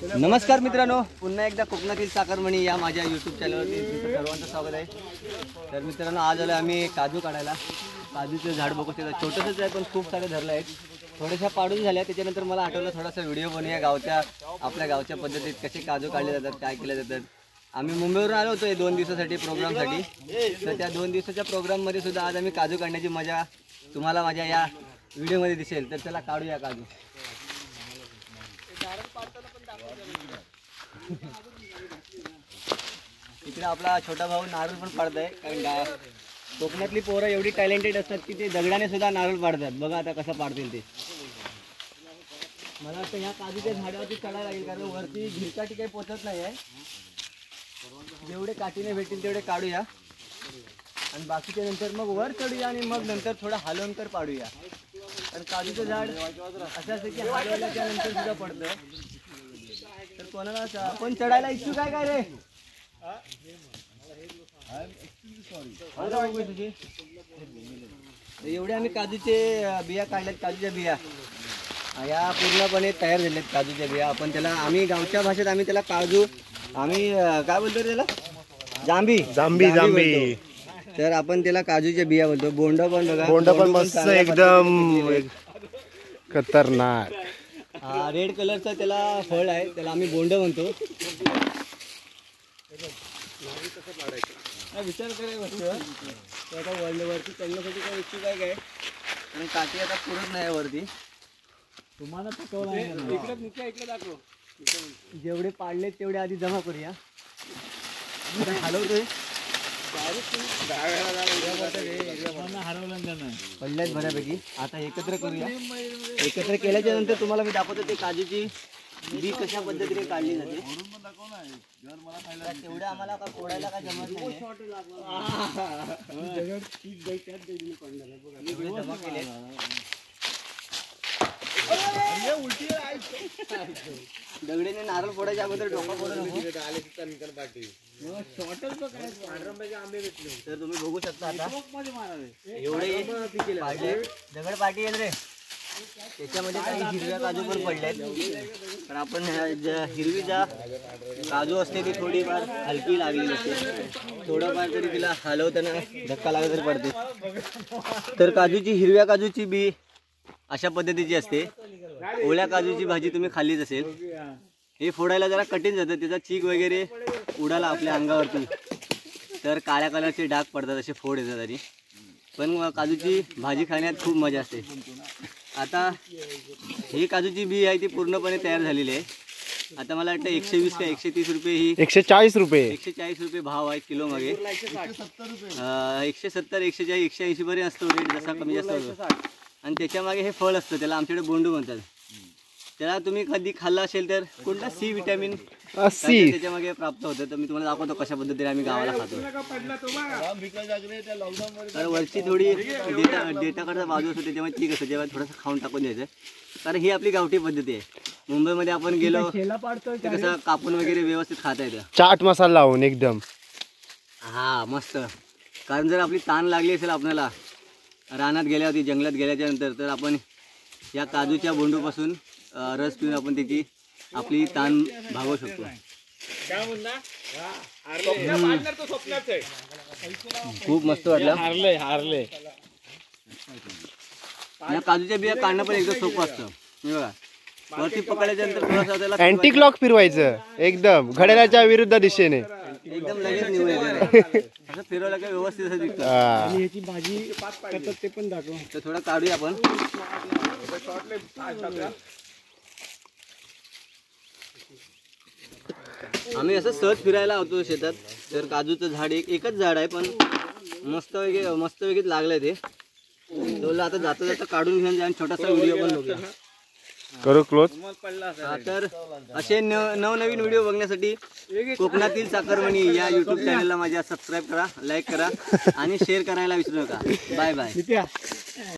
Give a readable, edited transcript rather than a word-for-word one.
नमस्कार मित्रांनो, पुन्हा एकदा कोकणातील साखरमणी या माझ्या यूट्यूब चॅनलवरती सर्वांचं स्वागत आहे। तर मित्रांनो, आज आलो आम्ही काजू काढायला। काजूचं झाड बघू शकता, छोटंसंच आहे पण खूप सारे धरले आहेत। थोड्याशा पाडून झाल्या, त्याच्यानंतर मला आठवलं थोडासा व्हिडिओ बनवूया गावच्या, आपल्या गावच्या पद्धतीत कसे काजू काढले जातात, काय केले जातात। आम्ही मुंबईवरून आलो होतो 2 दिवसासाठी प्रोग्रामसाठी। तर त्या 2 दिवसाच्या प्रोग्राममध्ये सुद्धा आज आम्ही काजू काढण्याची मजा तुम्हाला माझ्या या व्हिडिओमध्ये दिसेल। तर चला काढूया काजू। इकडे आपला छोटा भाऊ नारळ पण पाडताय, कारण कोकणातली पोरं एवढी टॅलेंटेड असतात की ते दगडाने सुद्धा नारळ पाडतात। बघा आता कसं पाडतील ते। मला वाटतं ह्या काजूच्या झाडावरती चढायला लागेल, कारण वरती घिरकाठी काही पोचत नाही आहे। जेवढे काठीने भेटतील तेवढे काढूया आणि बाकीच्या नंतर मग वर चढूया आणि मग नंतर थोडं हलवून तर पाडूया। कारण काजूचं झाड असं असतं की हलवल्या त्यानंतर सुद्धा पडतं। तर कोणाला आपण चढायला इच्छुक आहे काय रे? एवढे आम्ही काजूचे बिया काढल्यात, काजूच्या बिया या पूर्णपणे तयार झाल्यात। काजूच्या बिया आपण त्याला, आम्ही गावच्या भाषेत आम्ही त्याला काजू, आम्ही काय बोलतो त्याला, जांभी जांभी जांभी। तर आपण त्याला काजूच्या बिया बोलतो। बोंड पण बघा, बोंड पण मस्त एकदम खतरनाक। हा रेड कलरचा त्याला फळ आहे, त्याला आम्ही बोंड म्हणतो। विचार करायला बसतो आता वरती चढण्यासाठी काय इच्छुक आहे काय, आणि काठी आता पुरत नाही वरती। तुम्हाला इकडे दाखव, जेवढे पाडले तेवढे आधी जमा करूया। हलवतोय पडल्यात बऱ्यापैकी, आता एकत्र करूया। एकत्र केल्याच्या नंतर तुम्हाला मी दाखवतो ते काजूची बी कशा पद्धतीने काढली जाते। तेवढं आम्हाला का फोडायला काय जमत नाही, जमा केले। दगडीने नारळ फोडायच्या अगोदर डोका फोडू नको। तर तुम्ही बघू शकता आता एवढे दगड पाठी येईल रे, त्याच्यामध्ये काही हिरव्या काजू पण पडल्यात। पण आपण हिरवी जा काजू असते ती थोडीफार हलकी लागलेली असते, थोडंफार तरी तिला हलवताना धक्का लागला तरी पडते। तर काजूची, हिरव्या काजूची बी अशा पद्धतीची असते। ओल्या काजूची भाजी तुम्ही खाल्लीच असेल। हे फोडायला जरा कठीण जातं, त्याचा चीक वगैरे उडाला आपल्या अंगावरती तर काळ्या कलरचे डाग पडतात, असे फोड येतात तरी। पण काजूची भाजी खाण्यात खूप मजा असते। आता ही काजूची बी आहे ती पूर्णपणे तयार झालेली आहे। आता मला वाटतं 120 का 130 रुपये, ही 140 रुपये 140 रुपये भाव आहे किलो मागे। 170 140 180 पर्यंत असतो रेट, जसा कमी जास्त होतो। आणि त्याच्यामागे हे फळ असतं, त्याला आमच्याकडे बोंडू म्हणतात। त्याला तुम्ही कधी खाल्ला असेल तर कुठला सी विटॅमिन त्याच्यामागे प्राप्त होतं। तर मी तुम्हाला दाखवतो कशा पद्धतीने आम्ही गावाला खातो। तर वरची थोडी डेटाकडचा बाजू असतो, त्याच्यामध्ये ठीक असतं, जेव्हा थोडंसं खाऊन टाकून द्यायचं। कारण ही आपली गावठी पद्धती आहे। मुंबईमध्ये आपण गेलो तर कसं कापून वगैरे व्यवस्थित खाता येतं, चाट मसाला लावून एकदम। हा मस्त। कारण जर आपली ताण लागली असेल आपल्याला रानात गेल्यावरती, जंगलात गेल्याच्या नंतर, तर आपण या काजूच्या बोंडूपासून रस पिऊन आपण त्याची आपली ताण भागवू शकतो। खूप मस्त वाटलं। या काजूच्या बिया काढणं पण एकदम सोपं असतं। बघा, वरती पकडल्याच्या नंतर थोडासा त्याला अँटी क्लॉक फिरवायचं, एकदम घड्याळाच्या विरुद्ध दिशेने एकदम लगेच निवड येते। असं फिरवलं का व्यवस्थित असं दिसतं। आणि याची भाजी करतात ते पण दाखव। तर थोडं काढूया आपण। आम्ही असं सहज फिरायला होतो शेतात। तर काजूचं झाड एकच झाड आहे, पण मस्त वेगळीच लागलंय ते। तो आता जाता जाता काढून घेऊन जाऊन छोटासा व्हिडिओ पण बघूया, करू क्लोज। तर असे नवनवीन व्हिडिओ बघण्यासाठी कोकणातील साखरमणी या यूट्यूब चॅनलला माझ्या सबस्क्राईब करा, लाईक करा आणि शेअर करायला विसरू नका। Bye bye.